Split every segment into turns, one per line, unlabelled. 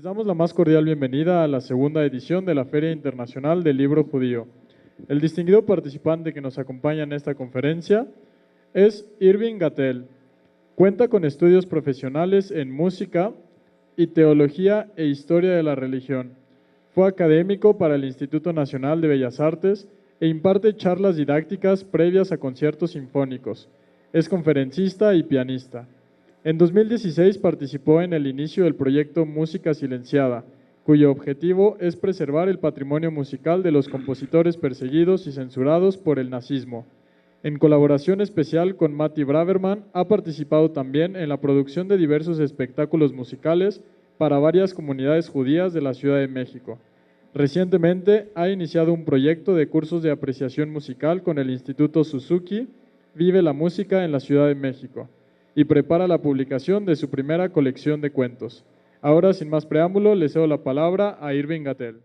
Les damos la más cordial bienvenida a la segunda edición de la Feria Internacional del Libro Judío. El distinguido participante que nos acompaña en esta conferencia es Irving Gattel. Cuenta con estudios profesionales en música y teología e historia de la religión. Fue académico para el Instituto Nacional de Bellas Artes e imparte charlas didácticas previas a conciertos sinfónicos. Es conferencista y pianista. En 2016 participó en el inicio del proyecto Música Silenciada, cuyo objetivo es preservar el patrimonio musical de los compositores perseguidos y censurados por el nazismo. En colaboración especial con Matti Braverman, ha participado también en la producción de diversos espectáculos musicales para varias comunidades judías de la Ciudad de México. Recientemente ha iniciado un proyecto de cursos de apreciación musical con el Instituto Suzuki, Vive la Música en la Ciudad de México, y prepara la publicación de su primera colección de cuentos. Ahora, sin más preámbulo, le cedo la palabra a Irving Gattel.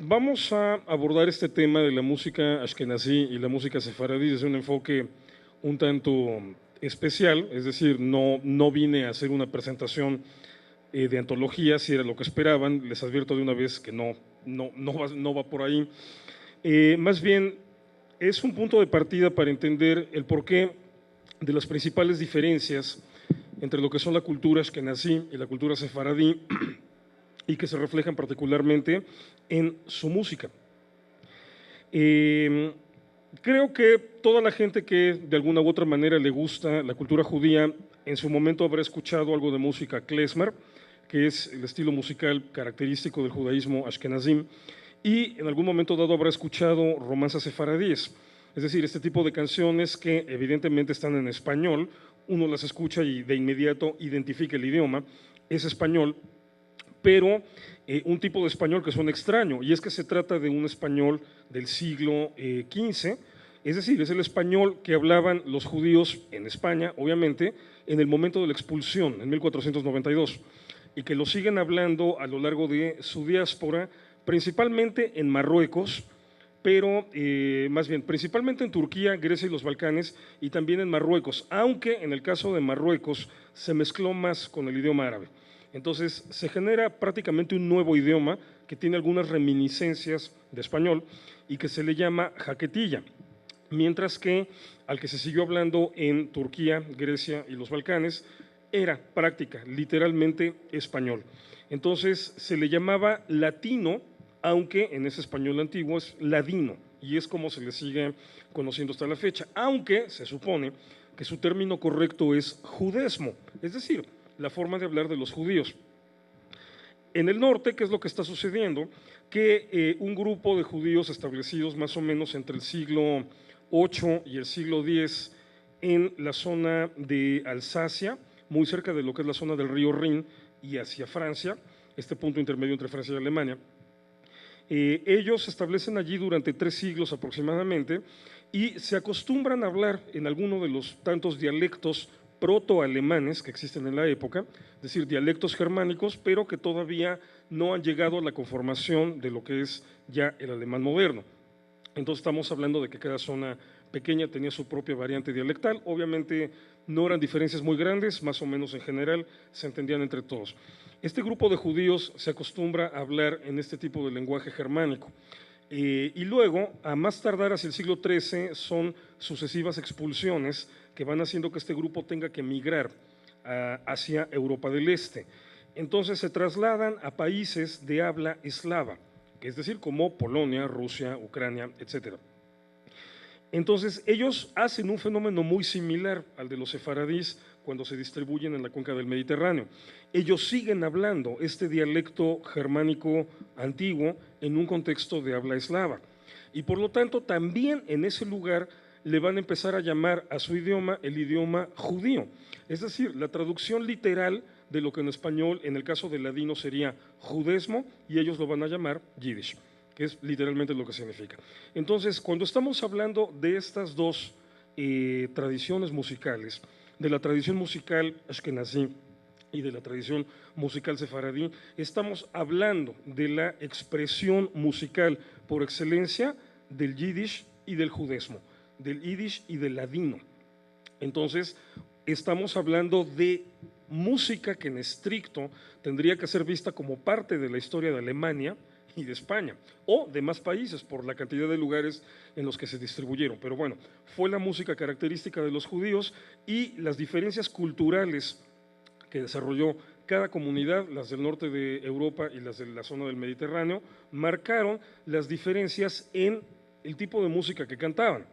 Vamos a abordar este tema de la música ashkenazí y la música sefaradí desde un enfoque un tanto especial, es decir, no vine a hacer una presentación de antología, si era lo que esperaban, les advierto de una vez que no va por ahí. Más bien, es un punto de partida para entender el porqué de las principales diferencias entre lo que son la cultura ashkenazí y la cultura sefaradí y que se reflejan particularmente en su música. Creo que toda la gente que de alguna u otra manera le gusta la cultura judía, en su momento habrá escuchado algo de música klezmer, que es el estilo musical característico del judaísmo ashkenazim, y en algún momento dado habrá escuchado romanzas sefaradíes, es decir, este tipo de canciones que evidentemente están en español, uno las escucha y de inmediato identifica el idioma, es español, pero un tipo de español que suena extraño, y es que se trata de un español del siglo XV, es decir, es el español que hablaban los judíos en España, obviamente, en el momento de la expulsión, en 1492, y que lo siguen hablando a lo largo de su diáspora, principalmente en Marruecos, pero más bien, principalmente en Turquía, Grecia y los Balcanes, y también en Marruecos, aunque en el caso de Marruecos se mezcló más con el idioma árabe. Entonces se genera prácticamente un nuevo idioma que tiene algunas reminiscencias de español y que se le llama jaquetilla, mientras que al que se siguió hablando en Turquía, Grecia y los Balcanes era práctica, literalmente español. Entonces se le llamaba latino, aunque en ese español antiguo es ladino, y es como se le sigue conociendo hasta la fecha, aunque se supone que su término correcto es judesmo, es decir, la forma de hablar de los judíos. En el norte, ¿qué es lo que está sucediendo? Que un grupo de judíos establecidos más o menos entre el siglo VIII y el siglo X en la zona de Alsacia, muy cerca de lo que es la zona del río Rin y hacia Francia, este punto intermedio entre Francia y Alemania, ellos se establecen allí durante 3 siglos aproximadamente y se acostumbran a hablar en alguno de los tantos dialectos proto-alemanes que existen en la época, es decir, dialectos germánicos, pero que todavía no han llegado a la conformación de lo que es ya el alemán moderno. Entonces estamos hablando de que cada zona pequeña tenía su propia variante dialectal, obviamente no eran diferencias muy grandes, más o menos en general se entendían entre todos. Este grupo de judíos se acostumbra a hablar en este tipo de lenguaje germánico. Y luego, a más tardar hacia el siglo XIII, son sucesivas expulsiones que van haciendo que este grupo tenga que migrar hacia Europa del Este. Entonces se trasladan a países de habla eslava, es decir, como Polonia, Rusia, Ucrania, etc. Entonces ellos hacen un fenómeno muy similar al de los sefaradíes cuando se distribuyen en la cuenca del Mediterráneo. Ellos siguen hablando este dialecto germánico antiguo en un contexto de habla eslava. Y por lo tanto también en ese lugar le van a empezar a llamar a su idioma el idioma judío. Es decir, la traducción literal de lo que en español, en el caso del ladino, sería judesmo, y ellos lo van a llamar yiddish, que es literalmente lo que significa. Entonces, cuando estamos hablando de estas dos tradiciones musicales, de la tradición musical ashkenazí y de la tradición musical sefaradí, estamos hablando de la expresión musical por excelencia del yiddish y del judesmo, del yiddish y del ladino. Entonces, estamos hablando de música que en estricto tendría que ser vista como parte de la historia de Alemania y de España, o de más países por la cantidad de lugares en los que se distribuyeron. Pero bueno, fue la música característica de los judíos y las diferencias culturales que desarrolló cada comunidad, las del norte de Europa y las de la zona del Mediterráneo, marcaron las diferencias en el tipo de música que cantaban.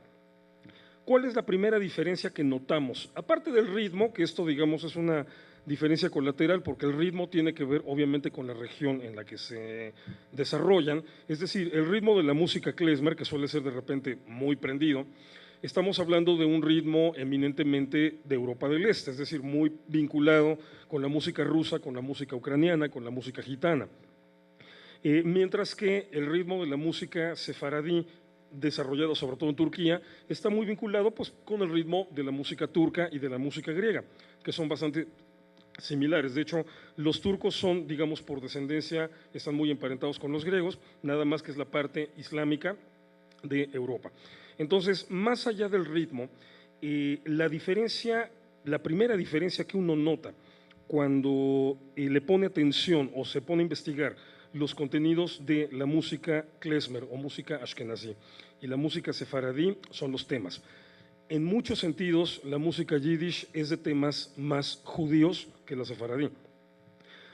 ¿Cuál es la primera diferencia que notamos? Aparte del ritmo, que esto digamos es una diferencia colateral porque el ritmo tiene que ver obviamente con la región en la que se desarrollan, es decir, el ritmo de la música klezmer, que suele ser de repente muy prendido, estamos hablando de un ritmo eminentemente de Europa del Este, es decir, muy vinculado con la música rusa, con la música ucraniana, con la música gitana. Mientras que el ritmo de la música sefaradí, desarrollado sobre todo en Turquía, está muy vinculado pues, con el ritmo de la música turca y de la música griega, que son bastante similares. De hecho, los turcos son, digamos, por descendencia, están muy emparentados con los griegos, nada más que es la parte islámica de Europa. Entonces, más allá del ritmo, la primera diferencia que uno nota cuando le pone atención o se pone a investigar los contenidos de la música klezmer o música ashkenazí y la música sefaradí son los temas. En muchos sentidos, la música yiddish es de temas más judíos que la sefaradí.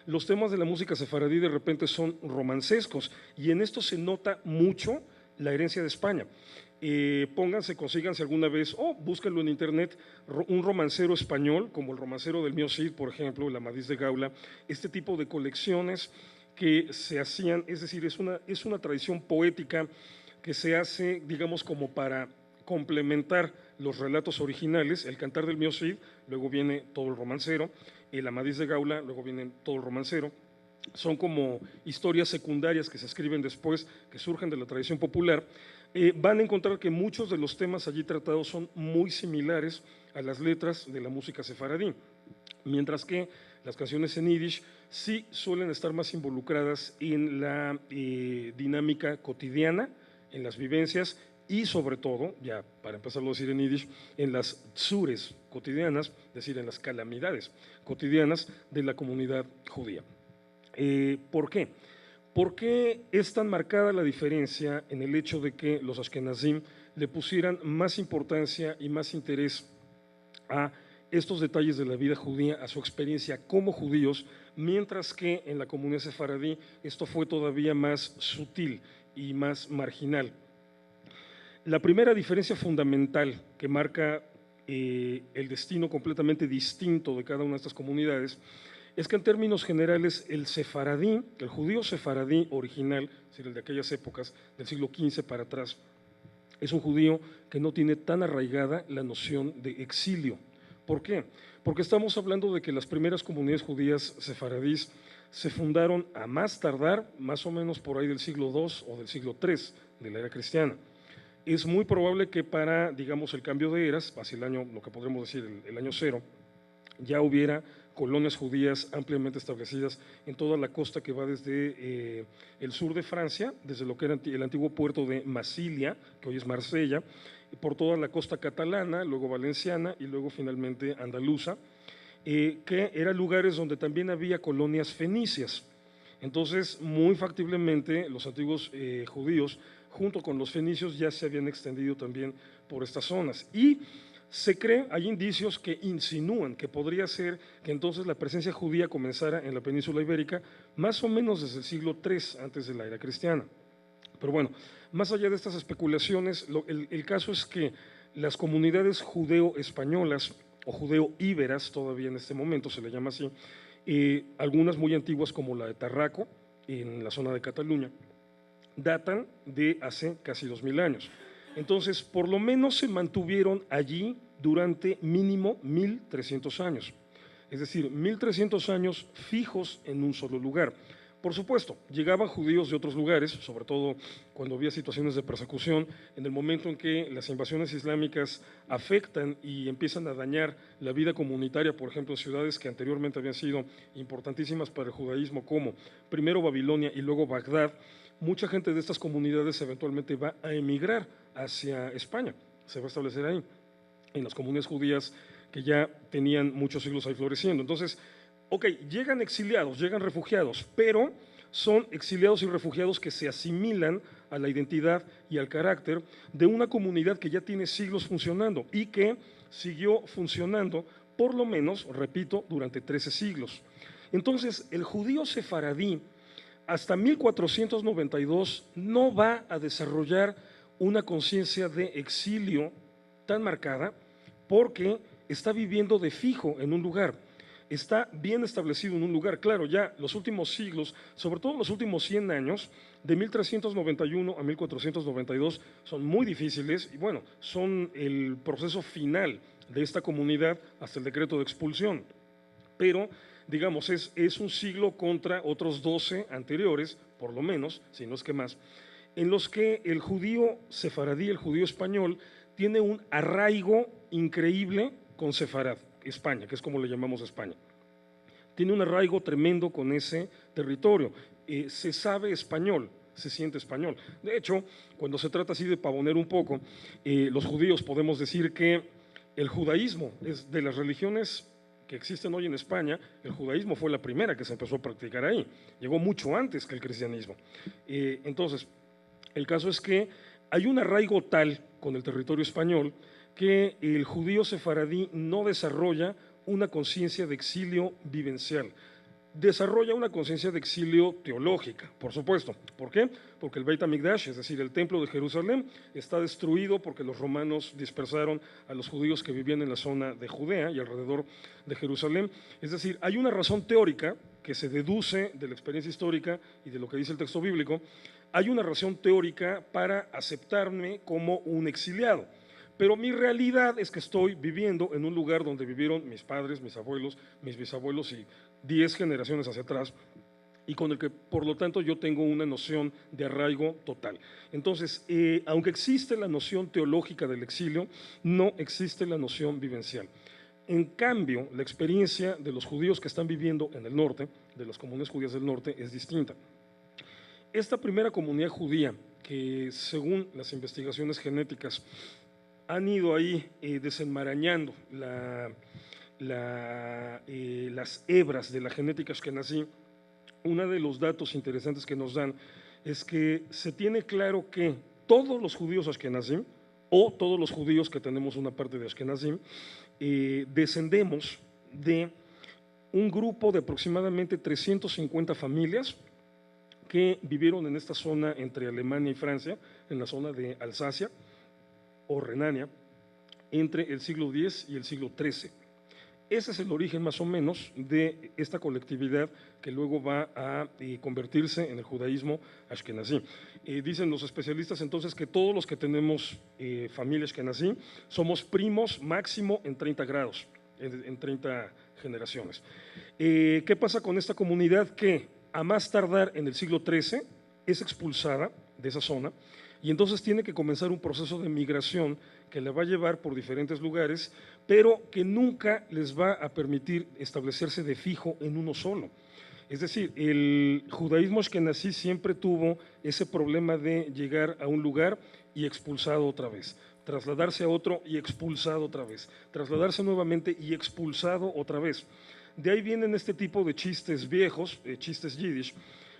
Los temas de la música sefaradí de repente son romancescos y en esto se nota mucho la herencia de España. Consíganse alguna vez, o búsquenlo en internet, un romancero español, como el romancero del Mío Cid, por ejemplo, el Amadís de Gaula, este tipo de colecciones que se hacían, es decir, es una tradición poética que se hace, digamos, como para complementar los relatos originales, el cantar del Mío Cid, luego viene todo el romancero, el Amadís de Gaula, luego viene todo el romancero. Son como historias secundarias que se escriben después, que surgen de la tradición popular. Van a encontrar que muchos de los temas allí tratados son muy similares a las letras de la música sefaradí, mientras que las canciones en yiddish sí suelen estar más involucradas en la dinámica cotidiana, en las vivencias y sobre todo, ya para empezarlo a decir en yiddish, en las tzures cotidianas, es decir, en las calamidades cotidianas de la comunidad judía. ¿Por qué? ¿Por qué es tan marcada la diferencia en el hecho de que los ashkenazim le pusieran más importancia y más interés a estos detalles de la vida judía, a su experiencia como judíos, mientras que en la comunidad sefaradí esto fue todavía más sutil y más marginal? La primera diferencia fundamental que marca el destino completamente distinto de cada una de estas comunidades es que en términos generales el sefaradí, el judío sefaradí original, es decir, el de aquellas épocas, del siglo XV para atrás, es un judío que no tiene tan arraigada la noción de exilio. ¿Por qué? Porque estamos hablando de que las primeras comunidades judías sefaradís se fundaron a más tardar, más o menos por ahí del siglo II o del siglo III de la era cristiana. Es muy probable que para, digamos, el cambio de eras, hacia el año, lo que podríamos decir, el año cero, ya hubiera colonias judías ampliamente establecidas en toda la costa que va desde el sur de Francia, desde lo que era el antiguo puerto de Massilia, que hoy es Marsella, por toda la costa catalana, luego valenciana y luego finalmente andaluza, que eran lugares donde también había colonias fenicias. Entonces, muy factiblemente, los antiguos judíos, junto con los fenicios, ya se habían extendido también por estas zonas. Y se cree, hay indicios que insinúan que podría ser que entonces la presencia judía comenzara en la península ibérica más o menos desde el siglo III antes de la era cristiana. Pero bueno, más allá de estas especulaciones, el caso es que las comunidades judeo-españolas o judeo-íberas, todavía en este momento se le llama así, algunas muy antiguas como la de Tarraco, en la zona de Cataluña, datan de hace casi 2000 años. Entonces, por lo menos se mantuvieron allí durante mínimo 1300 años, es decir, 1300 años fijos en un solo lugar. Por supuesto, llegaban judíos de otros lugares, sobre todo cuando había situaciones de persecución, en el momento en que las invasiones islámicas afectan y empiezan a dañar la vida comunitaria, por ejemplo, en ciudades que anteriormente habían sido importantísimas para el judaísmo, como primero Babilonia y luego Bagdad. Mucha gente de estas comunidades eventualmente va a emigrar hacia España, se va a establecer ahí, en las comunidades judías que ya tenían muchos siglos ahí floreciendo. Entonces, ok, llegan exiliados, llegan refugiados, pero son exiliados y refugiados que se asimilan a la identidad y al carácter de una comunidad que ya tiene siglos funcionando y que siguió funcionando por lo menos, repito, durante 13 siglos. Entonces, el judío sefaradí hasta 1492 no va a desarrollar una conciencia de exilio tan marcada porque está viviendo de fijo en un lugar, está bien establecido en un lugar. Claro, ya los últimos siglos, sobre todo los últimos 100 años, de 1391 a 1492, son muy difíciles y bueno, son el proceso final de esta comunidad hasta el decreto de expulsión. Pero digamos, es un siglo contra otros 12 anteriores, por lo menos, si no es que más, en los que el judío sefaradí, el judío español, tiene un arraigo increíble con Sefarad, España, que es como le llamamos a España. Tiene un arraigo tremendo con ese territorio. Se sabe español, se siente español. De hecho, cuando se trata así de pavonear un poco, los judíos podemos decir que el judaísmo es de las religiones que existen hoy en España, el judaísmo fue la primera que se empezó a practicar ahí, llegó mucho antes que el cristianismo. Entonces, el caso es que hay un arraigo tal con el territorio español que el judío sefaradí no desarrolla una conciencia de exilio vivencial, desarrolla una conciencia de exilio teológica, por supuesto. ¿Por qué? Porque el Beit HaMikdash, es decir, el templo de Jerusalén, está destruido porque los romanos dispersaron a los judíos que vivían en la zona de Judea y alrededor de Jerusalén. Es decir, hay una razón teórica que se deduce de la experiencia histórica y de lo que dice el texto bíblico, hay una razón teórica para aceptarme como un exiliado. Pero mi realidad es que estoy viviendo en un lugar donde vivieron mis padres, mis abuelos, mis bisabuelos y 10 generaciones hacia atrás, y con el que, por lo tanto, yo tengo una noción de arraigo total. Entonces, aunque existe la noción teológica del exilio, no existe la noción vivencial. En cambio, la experiencia de los judíos que están viviendo en el norte, de las comunidades judías del norte, es distinta. Esta primera comunidad judía, que según las investigaciones genéticas han ido ahí desenmarañando las hebras de la genética ashkenazí, uno de los datos interesantes que nos dan es que se tiene claro que todos los judíos ashkenazí, o todos los judíos que tenemos una parte de ashkenazí, descendemos de un grupo de aproximadamente 350 familias que vivieron en esta zona entre Alemania y Francia, en la zona de Alsacia o Renania, entre el siglo X y el siglo XIII. Ese es el origen más o menos de esta colectividad que luego va a convertirse en el judaísmo ashkenazí. Dicen los especialistas entonces que todos los que tenemos familia ashkenazí somos primos máximo en 30 grados, en 30 generaciones. ¿Qué pasa con esta comunidad que a más tardar en el siglo XIII es expulsada de esa zona y entonces tiene que comenzar un proceso de migración que la va a llevar por diferentes lugares, pero que nunca les va a permitir establecerse de fijo en uno solo? Es decir, el judaísmo ashkenazí siempre tuvo ese problema de llegar a un lugar y expulsado otra vez, trasladarse a otro y expulsado otra vez, trasladarse nuevamente y expulsado otra vez. De ahí vienen este tipo de chistes viejos, chistes yiddish.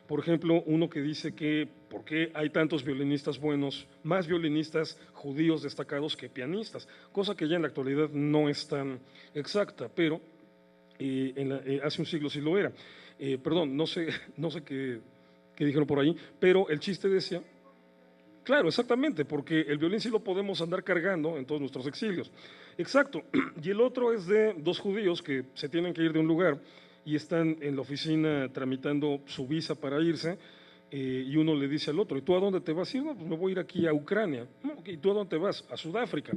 Por ejemplo, uno que dice que ¿por qué hay tantos violinistas buenos, más violinistas judíos destacados que pianistas? Cosa que ya en la actualidad no es tan exacta, pero hace un siglo sí lo era. Perdón, no sé qué dijeron por ahí, pero el chiste decía, claro, exactamente, porque el violín sí lo podemos andar cargando en todos nuestros exilios. Exacto, y el otro es de dos judíos que se tienen que ir de un lugar y están en la oficina tramitando su visa para irse, y uno le dice al otro, ¿y tú a dónde te vas? Y no, pues me voy a ir aquí a Ucrania. No, ¿y tú a dónde te vas? A Sudáfrica.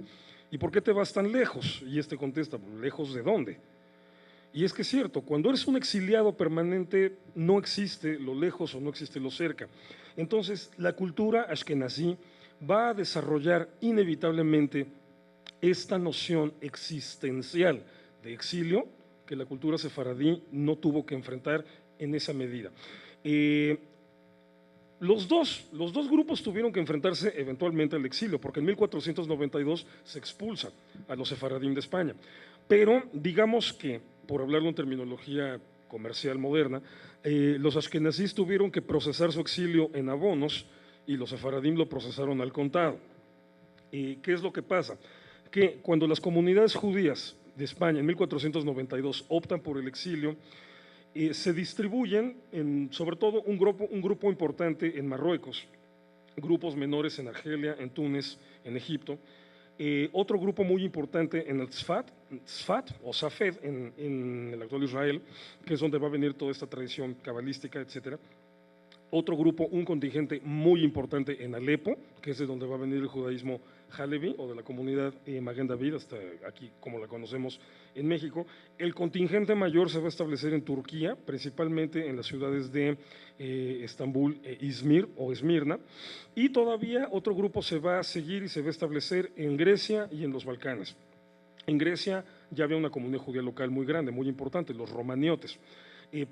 ¿Y por qué te vas tan lejos? Y este contesta, ¿lejos de dónde? Y es que es cierto, cuando eres un exiliado permanente no existe lo lejos o no existe lo cerca. Entonces, la cultura ashkenazí va a desarrollar inevitablemente esta noción existencial de exilio que la cultura sefaradí no tuvo que enfrentar en esa medida. Los dos grupos tuvieron que enfrentarse eventualmente al exilio, porque en 1492 se expulsa a los sefaradín de España. Pero digamos que, por hablarlo en terminología comercial moderna, los ashkenazíes tuvieron que procesar su exilio en abonos y los sefaradim lo procesaron al contado. ¿Qué es lo que pasa? Que cuando las comunidades judías de España en 1492 optan por el exilio, se distribuyen en, sobre todo, un grupo importante en Marruecos, grupos menores en Argelia, en Túnez, en Egipto, otro grupo muy importante en el Tzfat o Safed, en el actual Israel, que es donde va a venir toda esta tradición cabalística, etcétera. Otro grupo, un contingente muy importante en Alepo, que es de donde va a venir el judaísmo Halevi o de la comunidad Maguen David, hasta aquí como la conocemos en México. El contingente mayor se va a establecer en Turquía, principalmente en las ciudades de Estambul, Izmir o Esmirna, y todavía otro grupo se va a seguir y se va a establecer en Grecia y en los Balcanes. En Grecia ya había una comunidad judía local muy grande, muy importante, los romaniotes.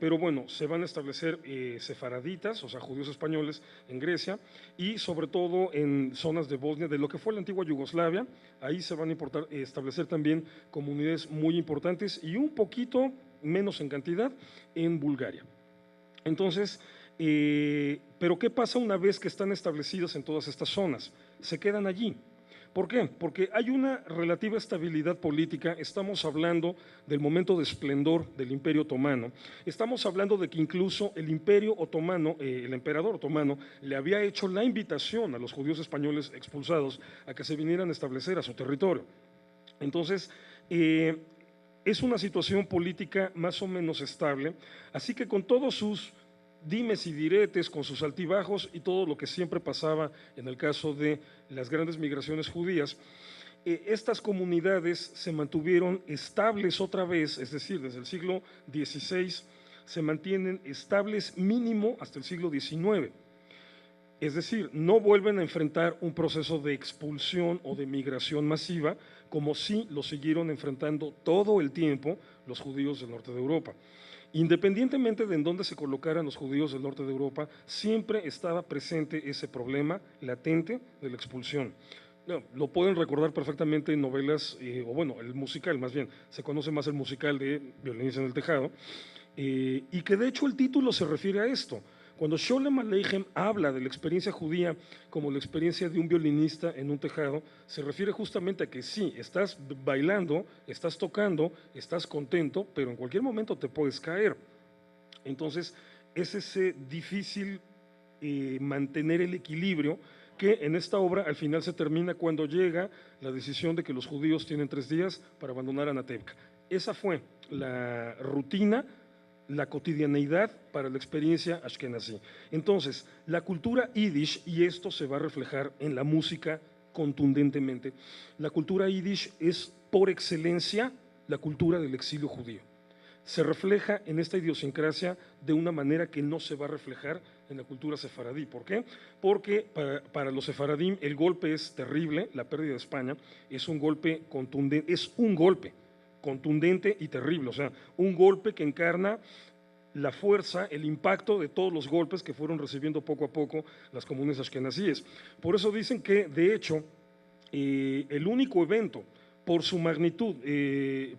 Pero bueno, se van a establecer sefaraditas, o sea, judíos españoles en Grecia y sobre todo en zonas de Bosnia, de lo que fue la antigua Yugoslavia. Ahí se van a establecer también comunidades muy importantes y un poquito menos en cantidad en Bulgaria. Entonces, pero ¿qué pasa una vez que están establecidas en todas estas zonas? Se quedan allí. ¿Por qué? Porque hay una relativa estabilidad política, estamos hablando del momento de esplendor del Imperio Otomano, estamos hablando de que incluso el Imperio Otomano, el emperador otomano, le había hecho la invitación a los judíos españoles expulsados a que se vinieran a establecer a su territorio. Entonces, es una situación política más o menos estable, así que con todos sus dimes y diretes, con sus altibajos y todo lo que siempre pasaba en el caso de las grandes migraciones judías, estas comunidades se mantuvieron estables otra vez, es decir, desde el siglo XVI se mantienen estables mínimo hasta el siglo XIX. Es decir, no vuelven a enfrentar un proceso de expulsión o de migración masiva, como sí lo siguieron enfrentando todo el tiempo los judíos del norte de Europa. Independientemente de en dónde se colocaran los judíos del norte de Europa, siempre estaba presente ese problema latente de la expulsión. Lo pueden recordar perfectamente en novelas, o bueno, el musical más bien, se conoce más el musical de Violencia en el Tejado, y que de hecho el título se refiere a esto. Cuando Sholem Aleichem habla de la experiencia judía como la experiencia de un violinista en un tejado, se refiere justamente a que sí, estás bailando, estás tocando, estás contento, pero en cualquier momento te puedes caer. Entonces, es ese difícil mantener el equilibrio que en esta obra al final se termina cuando llega la decisión de que los judíos tienen 3 días para abandonar Anatevka. Esa fue la rutina, la cotidianeidad para la experiencia ashkenazí. Entonces, la cultura yiddish, y esto se va a reflejar en la música contundentemente, la cultura yiddish es por excelencia la cultura del exilio judío. Se refleja en esta idiosincrasia de una manera que no se va a reflejar en la cultura sefaradí. ¿Por qué? Porque para los sefaradim el golpe es terrible, la pérdida de España es un golpe contundente, es un golpe contundente y terrible, o sea, un golpe que encarna la fuerza, el impacto de todos los golpes que fueron recibiendo poco a poco las comunidades ashkenazíes. Por eso dicen que, de hecho, el único evento, por su magnitud,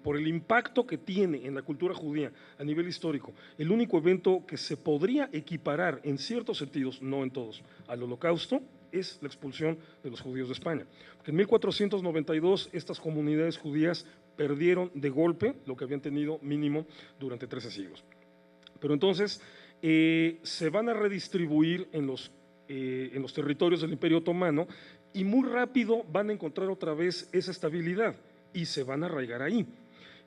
por el impacto que tiene en la cultura judía a nivel histórico, el único evento que se podría equiparar en ciertos sentidos, no en todos, al Holocausto, es la expulsión de los judíos de España. Porque en 1492 estas comunidades judías perdieron de golpe lo que habían tenido mínimo durante 13 siglos. Pero entonces se van a redistribuir en los territorios del Imperio Otomano y muy rápido van a encontrar otra vez esa estabilidad y se van a arraigar ahí.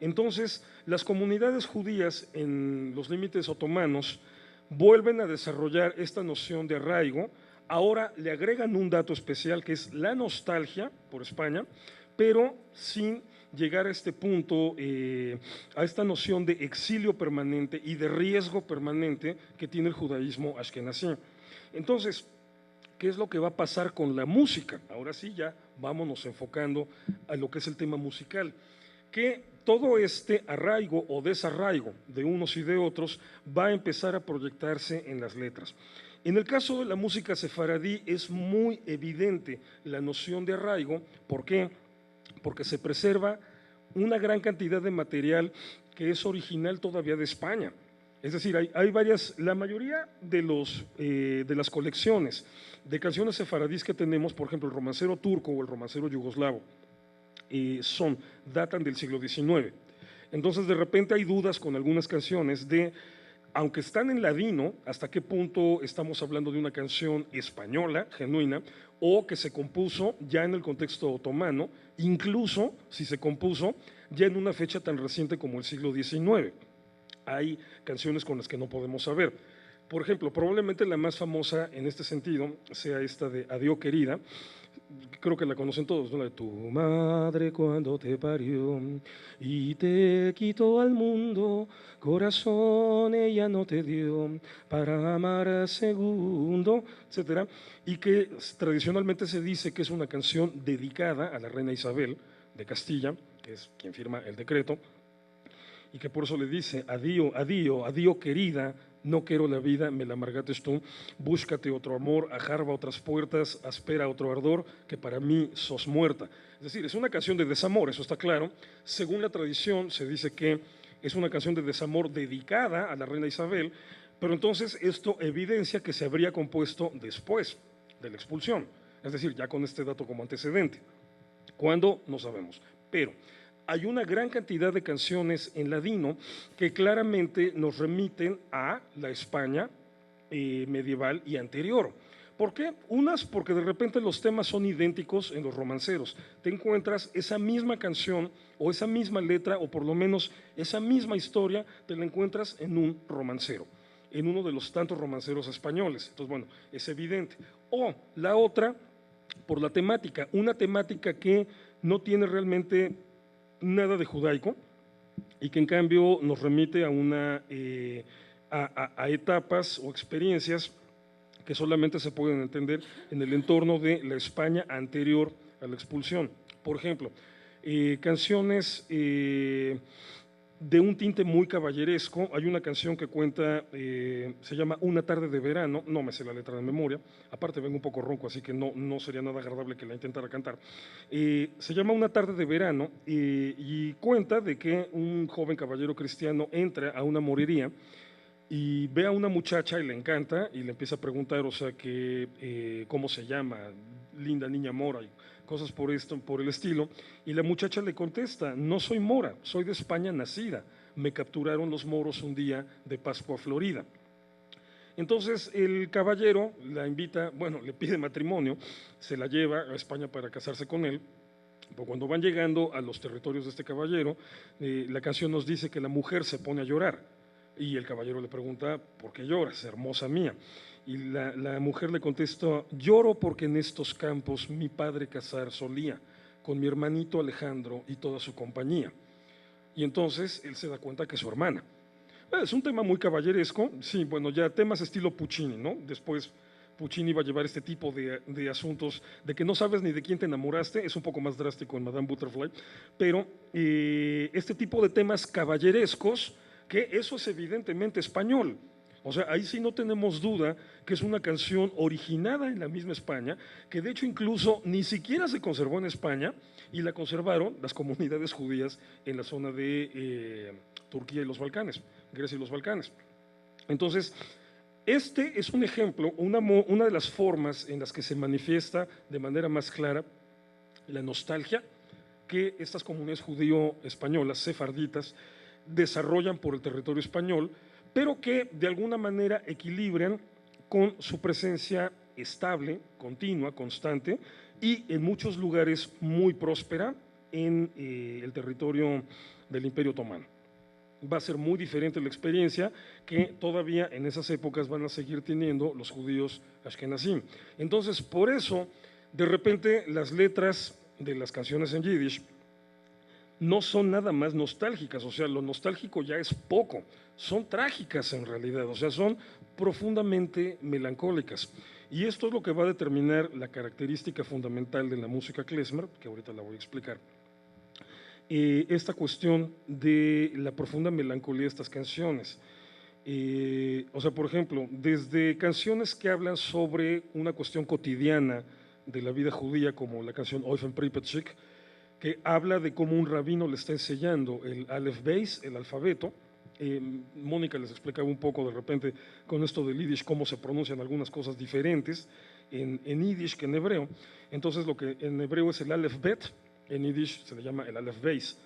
Entonces, las comunidades judías en los límites otomanos vuelven a desarrollar esta noción de arraigo. Ahora le agregan un dato especial que es la nostalgia por España, pero sin llegar a este punto, a esta noción de exilio permanente y de riesgo permanente que tiene el judaísmo ashkenazí. Entonces, ¿qué es lo que va a pasar con la música? Ahora sí, ya vámonos enfocando a lo que es el tema musical. Que todo este arraigo o desarraigo de unos y de otros va a empezar a proyectarse en las letras. En el caso de la música sefaradí es muy evidente la noción de arraigo. ¿Por qué? Porque se preserva una gran cantidad de material que es original todavía de España. Es decir, hay varias, la mayoría de las colecciones de canciones sefaradíes que tenemos, por ejemplo, el romancero turco o el romancero yugoslavo, datan del siglo XIX. Entonces, de repente hay dudas con algunas canciones de, aunque están en ladino, hasta qué punto estamos hablando de una canción española, genuina, o que se compuso ya en el contexto otomano, incluso si se compuso ya en una fecha tan reciente como el siglo XIX. Hay canciones con las que no podemos saber. Por ejemplo, probablemente la más famosa en este sentido sea esta de Adiós querida, creo que la conocen todos, ¿no? La de tu madre cuando te parió y te quitó al mundo, corazón ella no te dio para amar a segundo, etcétera, y que tradicionalmente se dice que es una canción dedicada a la reina Isabel de Castilla, que es quien firma el decreto, y que por eso le dice, adiós, adiós, adiós querida, no quiero la vida, me la amargates tú, búscate otro amor, ajarba otras puertas, aspera otro ardor, que para mí sos muerta. Es decir, es una canción de desamor, eso está claro. Según la tradición se dice que es una canción de desamor dedicada a la reina Isabel, pero entonces esto evidencia que se habría compuesto después de la expulsión, es decir, ya con este dato como antecedente. ¿Cuándo? No sabemos, pero hay una gran cantidad de canciones en ladino que claramente nos remiten a la España medieval y anterior. ¿Por qué? Unas porque de repente los temas son idénticos en los romanceros. Te encuentras esa misma canción o esa misma letra o por lo menos esa misma historia te la encuentras en un romancero, en uno de los tantos romanceros españoles. Entonces, bueno, es evidente. O la otra, por la temática, una temática que no tiene realmente nada de judaico y que en cambio nos remite a etapas o experiencias que solamente se pueden entender en el entorno de la España anterior a la expulsión. Por ejemplo, canciones de un tinte muy caballeresco. Hay una canción que cuenta, se llama Una tarde de verano, no me sé la letra de memoria, aparte vengo un poco ronco, así que no sería nada agradable que la intentara cantar. Se llama Una tarde de verano y cuenta de que un joven caballero cristiano entra a una morería y ve a una muchacha y le encanta y le empieza a preguntar, o sea, que cómo se llama, linda niña mora y cosas por el estilo, y la muchacha le contesta, no soy mora, soy de España nacida, me capturaron los moros un día de Pascua Florida. Entonces el caballero la invita, bueno, le pide matrimonio, se la lleva a España para casarse con él. Pero cuando van llegando a los territorios de este caballero, la canción nos dice que la mujer se pone a llorar y el caballero le pregunta, ¿por qué lloras, hermosa mía? Y la mujer le contesta, lloro porque en estos campos mi padre cazar solía, con mi hermanito Alejandro y toda su compañía. Y entonces él se da cuenta que es su hermana. Es un tema muy caballeresco, sí, bueno, ya temas estilo Puccini, ¿no? Después Puccini va a llevar este tipo de asuntos de que no sabes ni de quién te enamoraste, es un poco más drástico en Madame Butterfly, pero este tipo de temas caballerescos, que eso es evidentemente español. O sea, ahí sí no tenemos duda que es una canción originada en la misma España, que de hecho incluso ni siquiera se conservó en España y la conservaron las comunidades judías en la zona de Turquía y los Balcanes, Grecia y los Balcanes. Entonces, este es un ejemplo, una de las formas en las que se manifiesta de manera más clara la nostalgia que estas comunidades judío-españolas, sefarditas, desarrollan por el territorio español, pero que de alguna manera equilibran con su presencia estable, continua, constante y en muchos lugares muy próspera en el territorio del Imperio Otomano. Va a ser muy diferente la experiencia que todavía en esas épocas van a seguir teniendo los judíos ashkenazim. Entonces, por eso, de repente, las letras de las canciones en yiddish no son nada más nostálgicas, o sea, lo nostálgico ya es poco, son trágicas en realidad, o sea, son profundamente melancólicas. Y esto es lo que va a determinar la característica fundamental de la música klezmer, que ahorita la voy a explicar. Esta cuestión de la profunda melancolía de estas canciones. O sea, por ejemplo, desde canciones que hablan sobre una cuestión cotidiana de la vida judía, como la canción Eufen Pripetschik, que habla de cómo un rabino le está enseñando el Aleph Beis, el alfabeto. Mónica les explicaba un poco de repente con esto del Yiddish cómo se pronuncian algunas cosas diferentes en Yiddish que en hebreo. Entonces lo que en hebreo es el Aleph Bet, en Yiddish se le llama el Aleph Beis.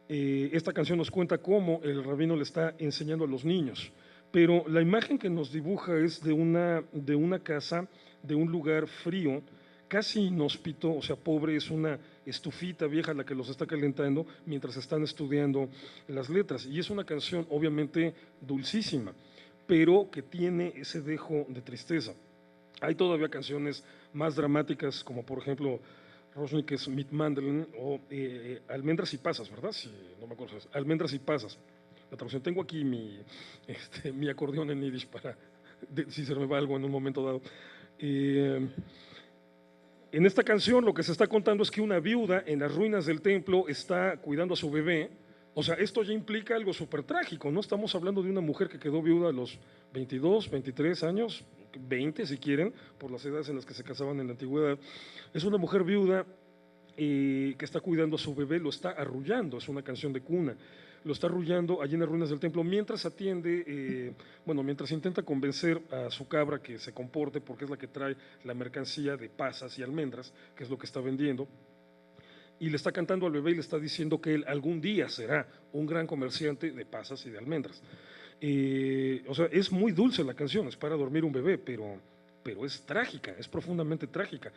Esta canción nos cuenta cómo el rabino le está enseñando a los niños, pero la imagen que nos dibuja es de una casa, de un lugar frío, casi inhóspito, o sea, pobre, es una estufita vieja la que los está calentando mientras están estudiando las letras. Y es una canción obviamente dulcísima, pero que tiene ese dejo de tristeza. Hay todavía canciones más dramáticas, como por ejemplo Rosnikes mit Mandeln o Almendras y Pasas, ¿verdad? Sí, no me acuerdo. Almendras y Pasas. La traducción. Tengo aquí mi acordeón en Yiddish para si se me va algo en un momento dado. En esta canción lo que se está contando es que una viuda en las ruinas del templo está cuidando a su bebé. O sea, esto ya implica algo súper trágico, ¿no? Estamos hablando de una mujer que quedó viuda a los 22, 23 años, 20 si quieren, por las edades en las que se casaban en la antigüedad. Es una mujer viuda que está cuidando a su bebé, lo está arrullando, es una canción de cuna. Lo está arrullando allí en las ruinas del templo mientras atiende, mientras intenta convencer a su cabra que se comporte porque es la que trae la mercancía de pasas y almendras, que es lo que está vendiendo. Y le está cantando al bebé y le está diciendo que él algún día será un gran comerciante de pasas y de almendras. O sea, es muy dulce la canción, es para dormir un bebé, pero es trágica, es profundamente trágica.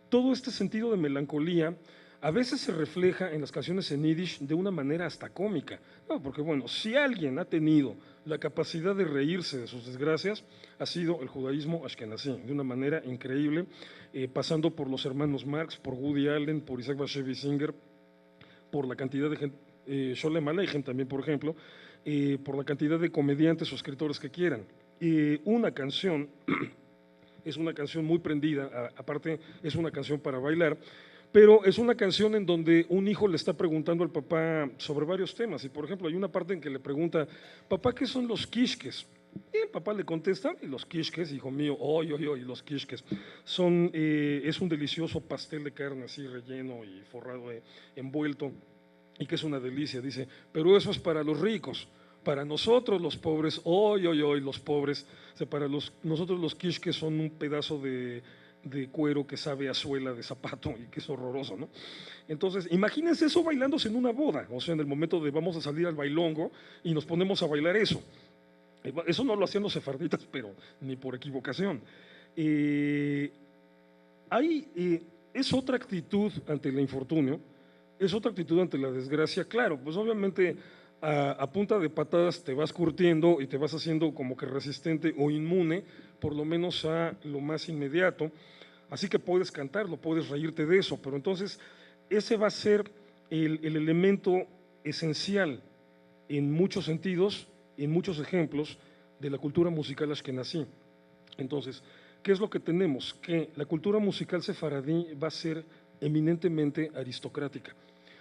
Todo este sentido de melancolía a veces se refleja en las canciones en Yiddish de una manera hasta cómica. No, porque bueno, si alguien ha tenido la capacidad de reírse de sus desgracias, ha sido el judaísmo ashkenazí, de una manera increíble, pasando por los hermanos Marx, por Woody Allen, por Isaac Bashevis Singer, por la cantidad de gente, Sholem Aleichem también, por ejemplo, por la cantidad de comediantes o escritores que quieran. Una canción es una canción muy prendida, aparte es una canción para bailar, pero es una canción en donde un hijo le está preguntando al papá sobre varios temas. Y por ejemplo, hay una parte en que le pregunta, papá, ¿qué son los kishkes? Y el papá le contesta, y los kishkes, hijo mío, los kishkes, es un delicioso pastel de carne así relleno y forrado, envuelto, y que es una delicia. Dice, pero eso es para los ricos. Para nosotros los pobres, los pobres, o sea, nosotros los kishkes son un pedazo de cuero que sabe a suela de zapato y que es horroroso, ¿no? Entonces, imagínense eso bailándose en una boda, o sea, en el momento de vamos a salir al bailongo y nos ponemos a bailar eso. Eso no lo hacían los sefarditas, pero ni por equivocación. Es otra actitud ante el infortunio, es otra actitud ante la desgracia. Claro, pues obviamente a punta de patadas te vas curtiendo y te vas haciendo como que resistente o inmune, por lo menos a lo más inmediato. Así que puedes cantarlo, puedes reírte de eso, pero entonces ese va a ser el elemento esencial en muchos sentidos, en muchos ejemplos de la cultura musical ashkenazí. Entonces, ¿qué es lo que tenemos? Que la cultura musical sefaradí va a ser eminentemente aristocrática.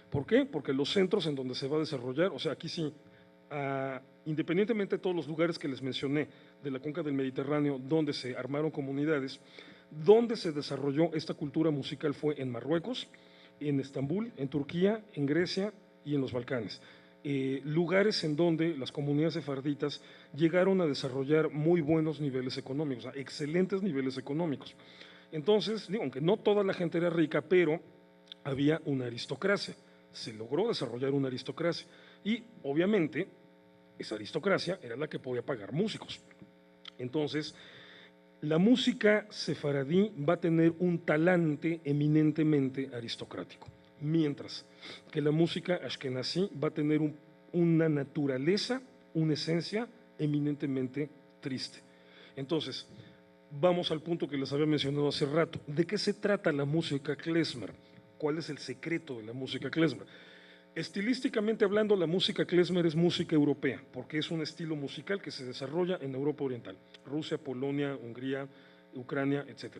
¿Por qué? Porque los centros en donde se va a desarrollar, o sea, aquí sí, independientemente de todos los lugares que les mencioné de la cuenca del Mediterráneo, donde se armaron comunidades, donde se desarrolló esta cultura musical fue en Marruecos, en Estambul, en Turquía, en Grecia y en los Balcanes. Lugares en donde las comunidades sefarditas llegaron a desarrollar muy buenos niveles económicos, o sea, excelentes niveles económicos. Entonces, digo, aunque no toda la gente era rica, pero había una aristocracia, se logró desarrollar una aristocracia y obviamente esa aristocracia era la que podía pagar músicos. Entonces, la música sefaradí va a tener un talante eminentemente aristocrático, mientras que la música ashkenazí va a tener una naturaleza, una esencia eminentemente triste. Entonces, vamos al punto que les había mencionado hace rato. ¿De qué se trata la música klezmer? ¿Cuál es el secreto de la música klezmer? Estilísticamente hablando, la música klezmer es música europea, porque es un estilo musical que se desarrolla en Europa Oriental, Rusia, Polonia, Hungría, Ucrania, etc.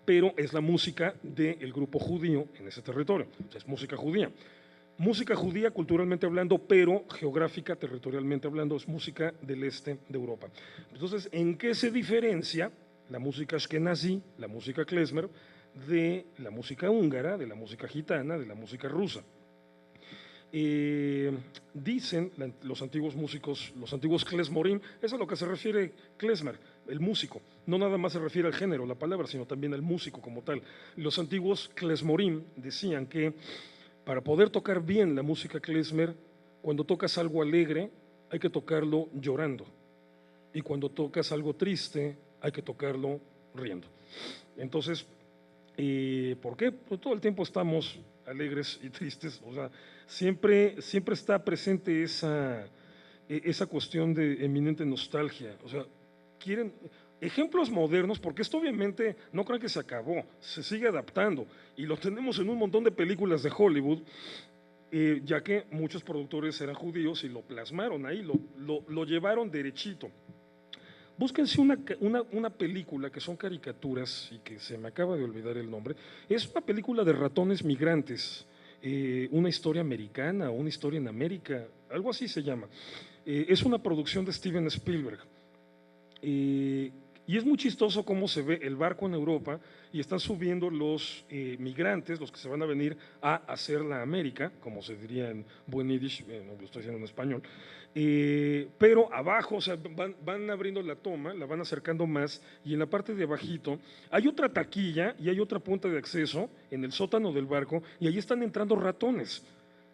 Pero es la música del grupo judío en ese territorio, o sea, es música judía. Música judía culturalmente hablando, pero geográfica, territorialmente hablando, es música del este de Europa. Entonces, ¿en qué se diferencia la música ashkenazí, la música klezmer, de la música húngara, de la música gitana, de la música rusa. Dicen los antiguos músicos, los antiguos klezmorim, eso es a lo que se refiere klezmer, el músico, no nada más se refiere al género, la palabra, sino también al músico como tal. Los antiguos klezmorim decían que para poder tocar bien la música klezmer, cuando tocas algo alegre, hay que tocarlo llorando, y cuando tocas algo triste, hay que tocarlo riendo. Entonces, ¿por qué? Pues todo el tiempo estamos alegres y tristes, o sea, siempre está presente esa cuestión de eminente nostalgia, o sea, quieren ejemplos modernos, porque esto obviamente no crean que se acabó, se sigue adaptando, y lo tenemos en un montón de películas de Hollywood, ya que muchos productores eran judíos y lo plasmaron ahí, lo llevaron derechito. Búsquense una película que son caricaturas y que se me acaba de olvidar el nombre. Es una película de ratones migrantes, una historia americana o una historia en América, algo así se llama. Es una producción de Steven Spielberg. Y es muy chistoso cómo se ve el barco en Europa y están subiendo los migrantes, los que se van a venir a hacer la América, como se diría en buen yiddish, no lo estoy diciendo en español, pero abajo, o sea, van abriendo la toma, la van acercando más y en la parte de abajito hay otra taquilla y hay otra punta de acceso en el sótano del barco y ahí están entrando ratones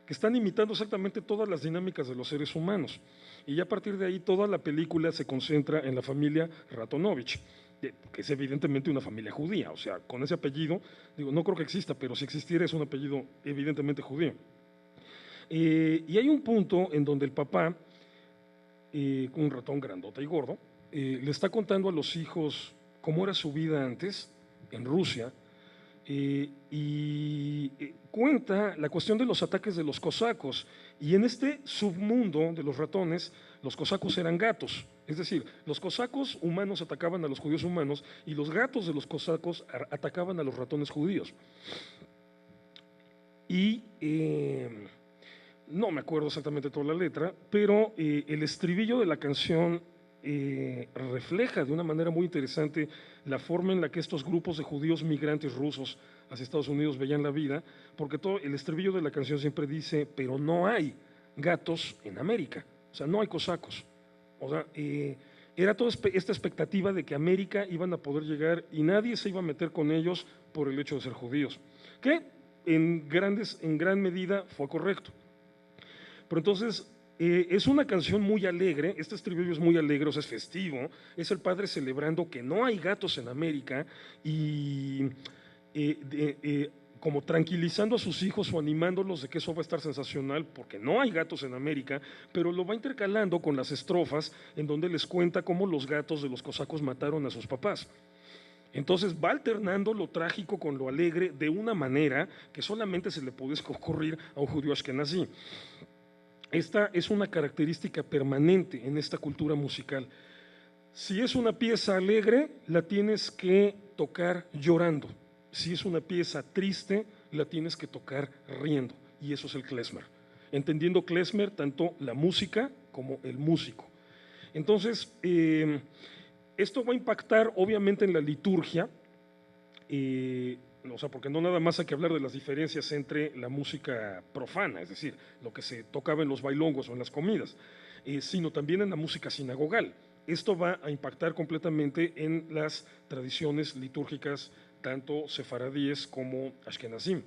que están imitando exactamente todas las dinámicas de los seres humanos. Y ya a partir de ahí toda la película se concentra en la familia Ratonovich, que es evidentemente una familia judía, o sea, con ese apellido, digo, no creo que exista, pero si existiera es un apellido evidentemente judío. Y hay un punto en donde el papá, un ratón grandote y gordo, le está contando a los hijos cómo era su vida antes en Rusia, y cuenta la cuestión de los ataques de los cosacos. Y en este submundo de los ratones, los cosacos eran gatos. Es decir, los cosacos humanos atacaban a los judíos humanos y los gatos de los cosacos atacaban a los ratones judíos. Y no me acuerdo exactamente toda la letra, pero el estribillo de la canción refleja de una manera muy interesante la forma en la que estos grupos de judíos migrantes rusos hacia Estados Unidos veían la vida, porque todo el estribillo de la canción siempre dice, pero no hay gatos en América, o sea, no hay cosacos. O sea, era toda esta expectativa de que a América iban a poder llegar y nadie se iba a meter con ellos por el hecho de ser judíos, que en gran medida fue correcto. Pero entonces, es una canción muy alegre, este estribillo es muy alegre, o sea, es festivo, es el padre celebrando que no hay gatos en América y como tranquilizando a sus hijos o animándolos de que eso va a estar sensacional porque no hay gatos en América, pero lo va intercalando con las estrofas en donde les cuenta cómo los gatos de los cosacos mataron a sus papás. Entonces va alternando lo trágico con lo alegre de una manera que solamente se le puede ocurrir a un judío ashkenazí. Esta es una característica permanente en esta cultura musical. Si es una pieza alegre, la tienes que tocar llorando. Si es una pieza triste, la tienes que tocar riendo. Y eso es el klezmer. Entendiendo klezmer tanto la música como el músico. Entonces, esto va a impactar obviamente en la liturgia, o sea, porque no nada más hay que hablar de las diferencias entre la música profana, es decir, lo que se tocaba en los bailongos o en las comidas, sino también en la música sinagogal. Esto va a impactar completamente en las tradiciones litúrgicas, tanto sefaradíes como ashkenazim.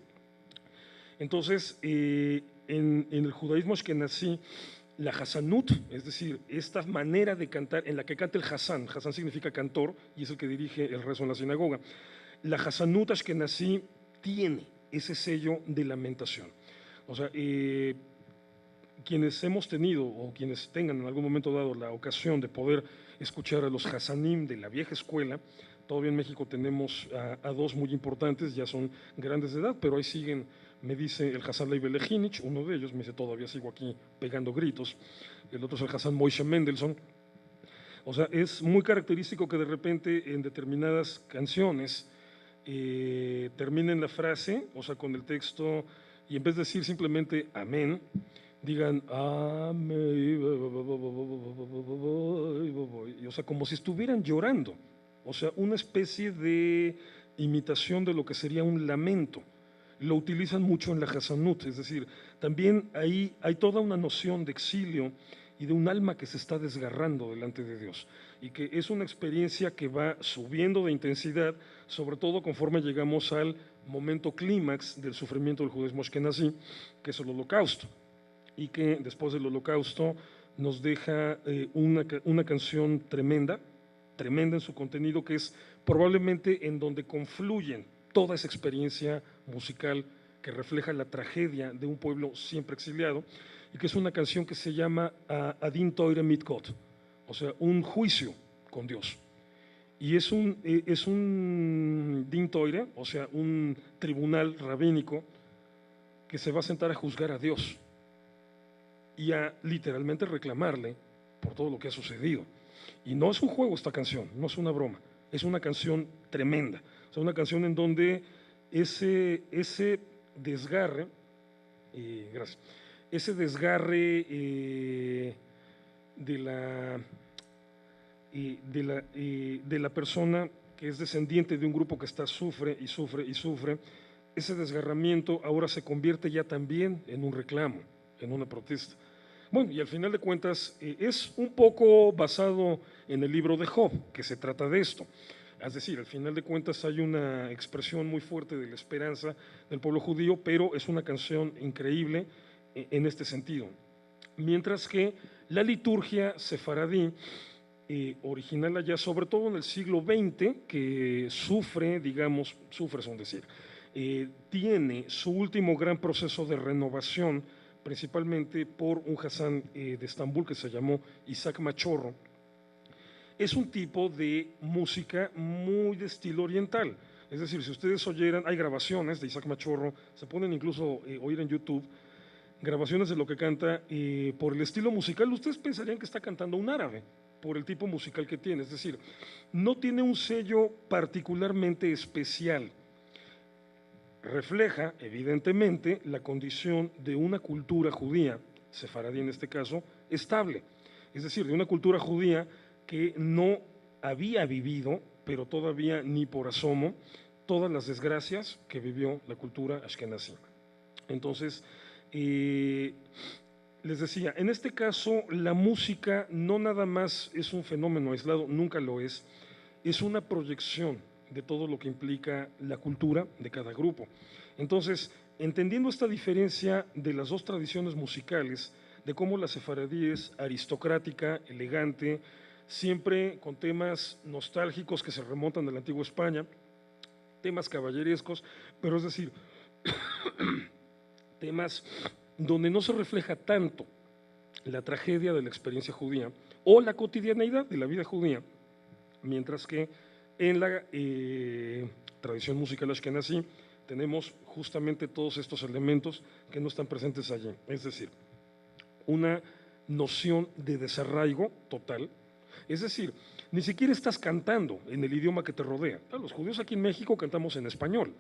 Entonces, en el judaísmo ashkenazí, la Hasanut, es decir, esta manera de cantar en la que canta el Hasan, Hasan significa cantor y es el que dirige el rezo en la sinagoga. La Hasanut ashkenazí tiene ese sello de lamentación. O sea, quienes hemos tenido o quienes tengan en algún momento dado la ocasión de poder escuchar a los Hasanim de la vieja escuela, todavía en México tenemos a dos muy importantes, ya son grandes de edad, pero ahí siguen, me dice el Hasan Leib Lejinich, uno de ellos, me dice todavía sigo aquí pegando gritos, el otro es el Hasan Moshe Mendelssohn. O sea, es muy característico que de repente en determinadas canciones terminen la frase, o sea, con el texto, y en vez de decir simplemente amén, digan amén, o sea, como si estuvieran llorando, o sea, una especie de imitación de lo que sería un lamento. Lo utilizan mucho en la Hasanut, es decir, también ahí hay toda una noción de exilio y de un alma que se está desgarrando delante de Dios, y que es una experiencia que va subiendo de intensidad, sobre todo conforme llegamos al momento clímax del sufrimiento del judaísmo ashkenazí, que es el Holocausto, y que después del Holocausto nos deja una canción tremenda, tremenda en su contenido, que es probablemente en donde confluyen toda esa experiencia musical que refleja la tragedia de un pueblo siempre exiliado, y que es una canción que se llama Adin Toire mit Gott, o sea, un juicio con Dios. Y es un Din Toire, o sea, un tribunal rabínico que se va a sentar a juzgar a Dios y a literalmente reclamarle por todo lo que ha sucedido. Y no es un juego esta canción, no es una broma, es una canción tremenda, o sea, una canción en donde ese desgarre, gracias, ese desgarre de la persona que es descendiente de un grupo que sufre y sufre y sufre, ese desgarramiento ahora se convierte ya también en un reclamo, en una protesta. Bueno, y al final de cuentas es un poco basado en el libro de Job, que se trata de esto. Es decir, al final de cuentas hay una expresión muy fuerte de la esperanza del pueblo judío, pero es una canción increíble en este sentido. Mientras que la liturgia sefaradí, original allá, sobre todo en el siglo XX, que sufre, digamos, sufre es un decir, tiene su último gran proceso de renovación, principalmente por un Hasán de Estambul que se llamó Isaac Machorro. Es un tipo de música muy de estilo oriental. Es decir, si ustedes oyeran, hay grabaciones de Isaac Machorro, se pueden incluso oír en YouTube, grabaciones de lo que canta, por el estilo musical, ustedes pensarían que está cantando un árabe, por el tipo musical que tiene. Es decir, no tiene un sello particularmente especial. Refleja, evidentemente, la condición de una cultura judía, sefaradí en este caso, estable. Es decir, de una cultura judía que no había vivido, pero todavía ni por asomo, todas las desgracias que vivió la cultura ashkenazí. Entonces, les decía, en este caso la música no nada más es un fenómeno aislado, nunca lo es una proyección de todo lo que implica la cultura de cada grupo. Entonces, entendiendo esta diferencia de las dos tradiciones musicales, de cómo la sefaradí es aristocrática, elegante, siempre con temas nostálgicos que se remontan de la antigua España, temas caballerescos, pero es decir, temas donde no se refleja tanto la tragedia de la experiencia judía o la cotidianeidad de la vida judía, mientras que en la tradición musical ashkenazí tenemos justamente todos estos elementos que no están presentes allí, es decir, una noción de desarraigo total, es decir, ni siquiera estás cantando en el idioma que te rodea. Los judíos aquí en México cantamos en español.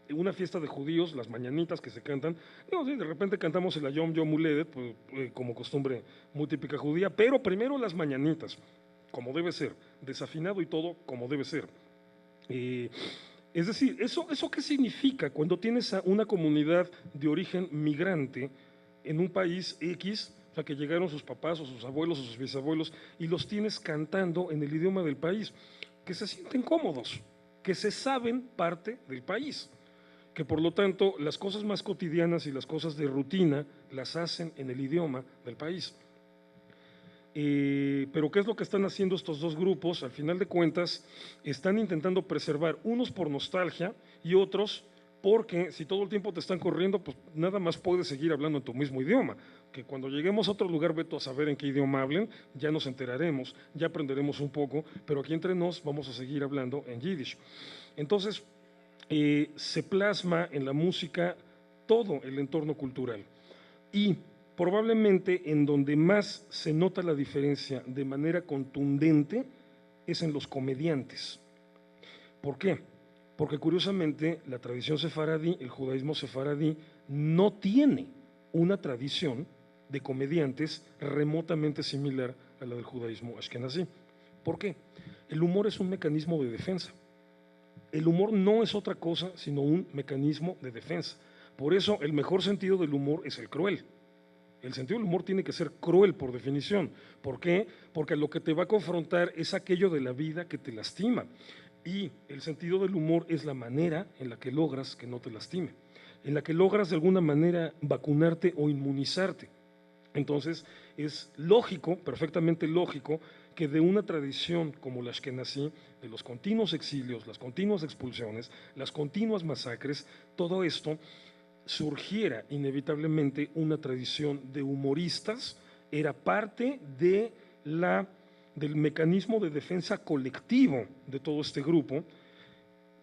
En una fiesta de judíos, las mañanitas que se cantan, no, sí, de repente cantamos el Ayom Yom Uledet, pues, como costumbre muy típica judía, pero primero las mañanitas, como debe ser, desafinado y todo como debe ser. Es decir, ¿eso qué significa cuando tienes a una comunidad de origen migrante en un país X, o sea, que llegaron sus papás o sus abuelos o sus bisabuelos y los tienes cantando en el idioma del país? Que se sienten cómodos, que se saben parte del país, que por lo tanto las cosas más cotidianas y las cosas de rutina las hacen en el idioma del país. Pero ¿qué es lo que están haciendo estos dos grupos? Al final de cuentas, están intentando preservar, unos por nostalgia y otros porque si todo el tiempo te están corriendo, pues nada más puedes seguir hablando en tu mismo idioma. Que cuando lleguemos a otro lugar, vete a saber en qué idioma hablen, ya nos enteraremos, ya aprenderemos un poco, pero aquí entre nos vamos a seguir hablando en Yiddish. Entonces, se plasma en la música todo el entorno cultural. Y probablemente en donde más se nota la diferencia de manera contundente es en los comediantes. ¿Por qué? Porque curiosamente la tradición sefaradí, el judaísmo sefaradí, no tiene una tradición de comediantes remotamente similar a la del judaísmo ashkenazí. ¿Por qué? El humor es un mecanismo de defensa. El humor no es otra cosa sino un mecanismo de defensa. Por eso el mejor sentido del humor es el cruel. El sentido del humor tiene que ser cruel por definición. ¿Por qué? Porque lo que te va a confrontar es aquello de la vida que te lastima. Y el sentido del humor es la manera en la que logras que no te lastime, en la que logras de alguna manera vacunarte o inmunizarte. Entonces es lógico, perfectamente lógico, que de una tradición como la Ashkenazí, de los continuos exilios, las continuas expulsiones, las continuas masacres, todo esto surgiera inevitablemente una tradición de humoristas, era parte del mecanismo de defensa colectivo de todo este grupo,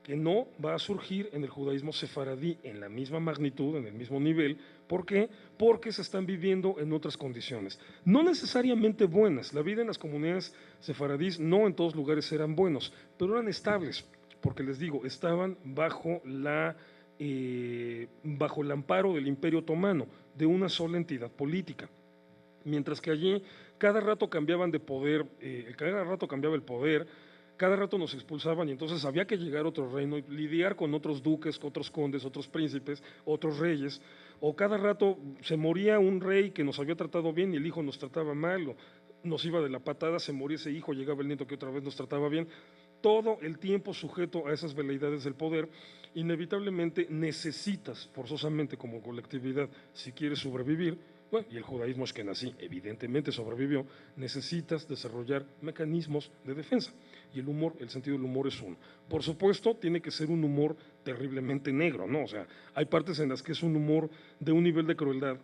que no va a surgir en el judaísmo sefaradí en la misma magnitud, en el mismo nivel. ¿Por qué? Porque se están viviendo en otras condiciones, no necesariamente buenas. La vida en las comunidades sefaradís no en todos lugares eran buenos, pero eran estables, porque les digo, estaban bajo el amparo del Imperio Otomano, de una sola entidad política. Mientras que allí cada rato cambiaban de poder, cada rato cambiaba el poder, cada rato nos expulsaban y entonces había que llegar a otro reino y lidiar con otros duques, otros condes, otros príncipes, otros reyes, o cada rato se moría un rey que nos había tratado bien y el hijo nos trataba mal, o nos iba de la patada, se moría ese hijo, llegaba el nieto que otra vez nos trataba bien. Todo el tiempo sujeto a esas veleidades del poder, inevitablemente necesitas forzosamente como colectividad, si quieres sobrevivir, bueno, y el judaísmo ashkenazí evidentemente sobrevivió, necesitas desarrollar mecanismos de defensa. Y el humor, el sentido del humor es uno. Por supuesto, tiene que ser un humor terriblemente negro, ¿no? O sea, hay partes en las que es un humor de un nivel de crueldad,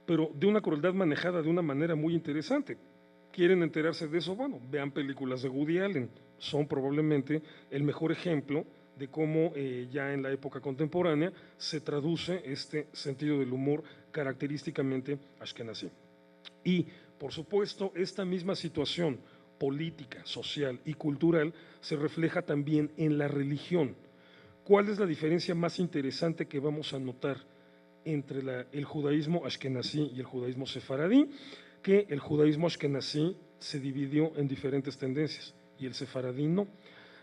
pero de una crueldad manejada de una manera muy interesante. ¿Quieren enterarse de eso? Bueno, vean películas de Woody Allen. Son probablemente el mejor ejemplo de cómo ya en la época contemporánea se traduce este sentido del humor característicamente ashkenazí. Y, por supuesto, esta misma situación política, social y cultural se refleja también en la religión. ¿Cuál es la diferencia más interesante que vamos a notar entre el judaísmo ashkenazí y el judaísmo sefaradí? Que el judaísmo ashkenazí se dividió en diferentes tendencias y el sefaradí no.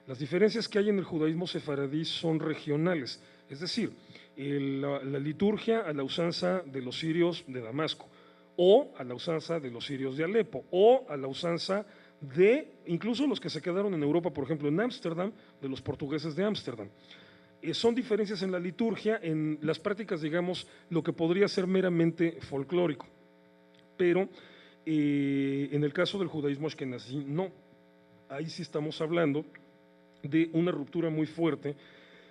Las diferencias que hay en el judaísmo sefaradí son regionales, es decir, la liturgia a la usanza de los sirios de Damasco, o a la usanza de los sirios de Alepo, o a la usanza de incluso los que se quedaron en Europa, por ejemplo en Ámsterdam, de los portugueses de Ámsterdam. Son diferencias en la liturgia, en las prácticas, digamos, lo que podría ser meramente folclórico, pero en el caso del judaísmo ashkenazí no. Ahí sí estamos hablando de una ruptura muy fuerte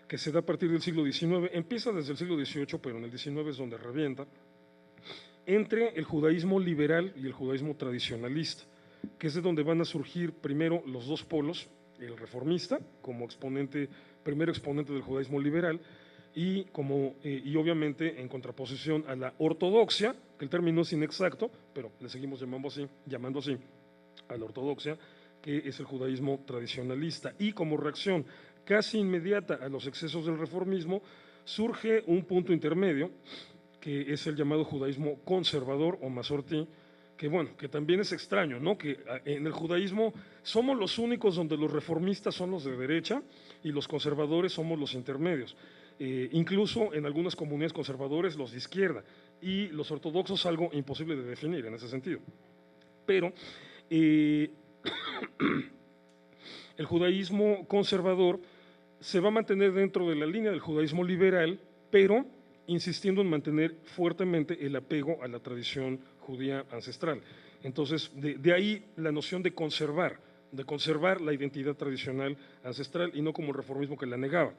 que se da a partir del siglo XIX, empieza desde el siglo XVIII, pero en el XIX es donde revienta, entre el judaísmo liberal y el judaísmo tradicionalista, que es de donde van a surgir primero los dos polos, el reformista como primero exponente del judaísmo liberal, y obviamente en contraposición a la ortodoxia, que el término es inexacto, pero le seguimos llamando así a la ortodoxia, que es el judaísmo tradicionalista. Y como reacción casi inmediata a los excesos del reformismo, surge un punto intermedio, que es el llamado judaísmo conservador o masortí, que también es extraño, ¿no? Que en el judaísmo somos los únicos donde los reformistas son los de derecha y los conservadores somos los intermedios. Incluso en algunas comunidades conservadores los de izquierda, y los ortodoxos algo imposible de definir en ese sentido. Pero el judaísmo conservador se va a mantener dentro de la línea del judaísmo liberal, pero insistiendo en mantener fuertemente el apego a la tradición judía ancestral. Entonces, de ahí la noción de conservar la identidad tradicional ancestral y no como el reformismo que la negaba.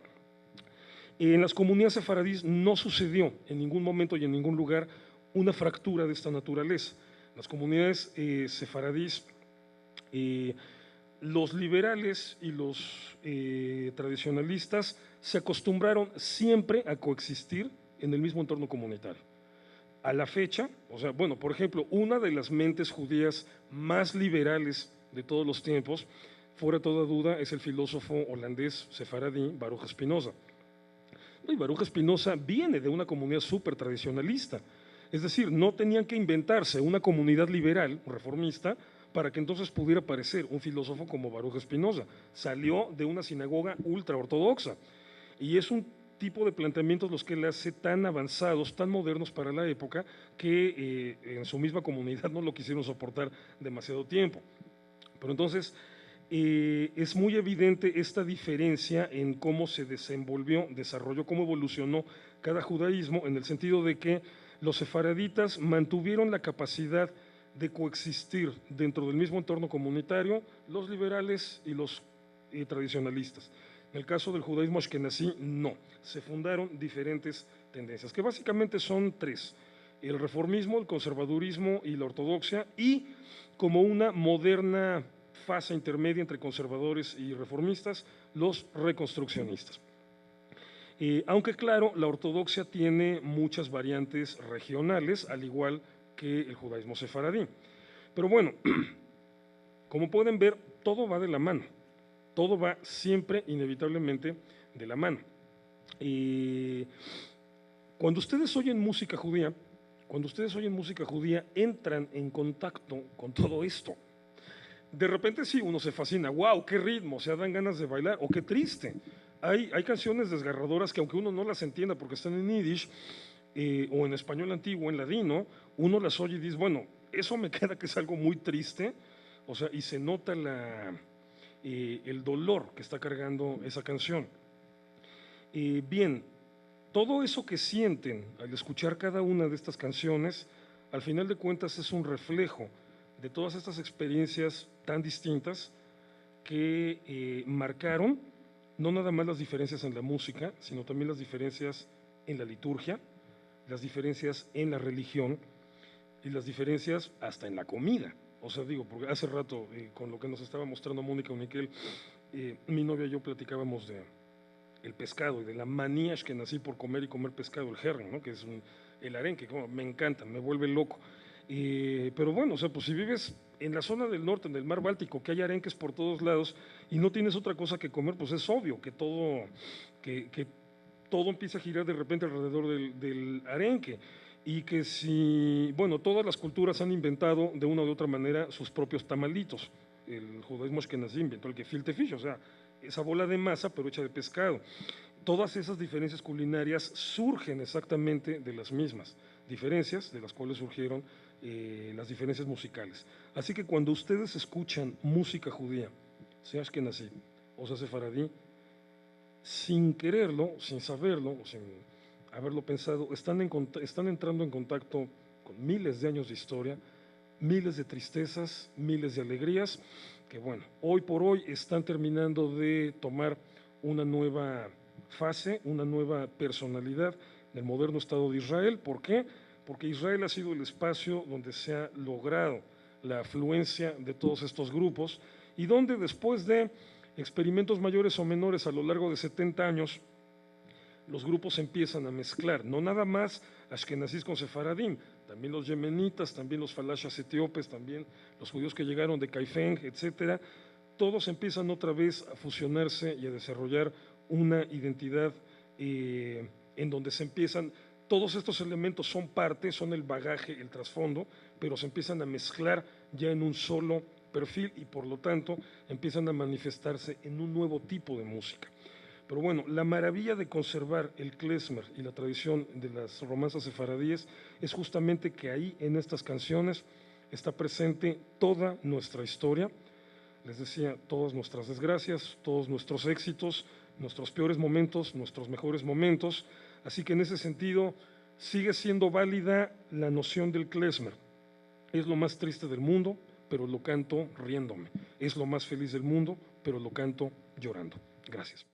En las comunidades sefaradíes no sucedió en ningún momento y en ningún lugar una fractura de esta naturaleza. Las comunidades sefaradíes, los liberales y los tradicionalistas se acostumbraron siempre a coexistir en el mismo entorno comunitario. A la fecha, por ejemplo, una de las mentes judías más liberales de todos los tiempos, fuera toda duda, es el filósofo holandés sefaradí Baruch Spinoza. Y Baruch Spinoza viene de una comunidad súper tradicionalista, es decir, no tenían que inventarse una comunidad liberal, reformista, para que entonces pudiera aparecer un filósofo como Baruch Spinoza. Salió de una sinagoga ultra ortodoxa y es un tipo de planteamientos los que él hace tan avanzados, tan modernos para la época, que en su misma comunidad no lo quisieron soportar demasiado tiempo. Pero entonces es muy evidente esta diferencia en cómo se desenvolvió, desarrolló, cómo evolucionó cada judaísmo, en el sentido de que los sefaraditas mantuvieron la capacidad de coexistir dentro del mismo entorno comunitario, los liberales y los tradicionalistas. En el caso del judaísmo ashkenazí, no. Se fundaron diferentes tendencias, que básicamente son tres: el reformismo, el conservadurismo y la ortodoxia, y como una moderna fase intermedia entre conservadores y reformistas, los reconstruccionistas. Aunque claro, la ortodoxia tiene muchas variantes regionales, al igual que el judaísmo sefaradí. Pero bueno, como pueden ver, todo va de la mano. Todo va siempre, inevitablemente, de la mano. Cuando ustedes oyen música judía, entran en contacto con todo esto. De repente sí, uno se fascina, wow, qué ritmo, o sea, dan ganas de bailar, o qué triste. Hay canciones desgarradoras que aunque uno no las entienda porque están en yiddish, o en español antiguo, en ladino, uno las oye y dice, bueno, eso me queda que es algo muy triste, o sea, y se nota el dolor que está cargando esa canción. Bien, todo eso que sienten al escuchar cada una de estas canciones, al final de cuentas es un reflejo de todas estas experiencias tan distintas que marcaron no nada más las diferencias en la música, sino también las diferencias en la liturgia, las diferencias en la religión y las diferencias hasta en la comida. O sea, digo, porque hace rato, con lo que nos estaba mostrando Mónica o Miquel, mi novia y yo platicábamos de el pescado y de la manía que nací por comer y comer pescado, el herring, ¿no? Que es el arenque, que me encanta, me vuelve loco. Pero bueno, o sea, pues si vives en la zona del norte, en el mar Báltico, que hay arenques por todos lados y no tienes otra cosa que comer, pues es obvio que todo empieza a girar de repente alrededor del arenque. Y que si, bueno, todas las culturas han inventado de una u otra manera sus propios tamalitos. El judaísmo ashkenazí inventó el gefilte fish, o sea, esa bola de masa pero hecha de pescado. Todas esas diferencias culinarias surgen exactamente de las mismas diferencias de las cuales surgieron las diferencias musicales. Así que cuando ustedes escuchan música judía, sea ashkenazí o sea sefaradí, sin quererlo, sin saberlo, sin haberlo pensado, están entrando en contacto con miles de años de historia, miles de tristezas, miles de alegrías, que bueno, hoy por hoy están terminando de tomar una nueva fase, una nueva personalidad del moderno Estado de Israel. ¿Por qué? Porque Israel ha sido el espacio donde se ha logrado la afluencia de todos estos grupos y donde después de experimentos mayores o menores a lo largo de 70 años, los grupos empiezan a mezclar, no nada más ashkenazís con sefaradim, también los yemenitas, también los falashas etíopes, también los judíos que llegaron de Caifén, etcétera. Todos empiezan otra vez a fusionarse y a desarrollar una identidad en donde se empiezan, todos estos elementos son parte, son el bagaje, el trasfondo, pero se empiezan a mezclar ya en un solo perfil y por lo tanto empiezan a manifestarse en un nuevo tipo de música. Pero bueno, la maravilla de conservar el klezmer y la tradición de las romanzas sefaradíes es justamente que ahí en estas canciones está presente toda nuestra historia, les decía, todas nuestras desgracias, todos nuestros éxitos, nuestros peores momentos, nuestros mejores momentos, así que en ese sentido sigue siendo válida la noción del klezmer. Es lo más triste del mundo, pero lo canto riéndome. Es lo más feliz del mundo, pero lo canto llorando. Gracias.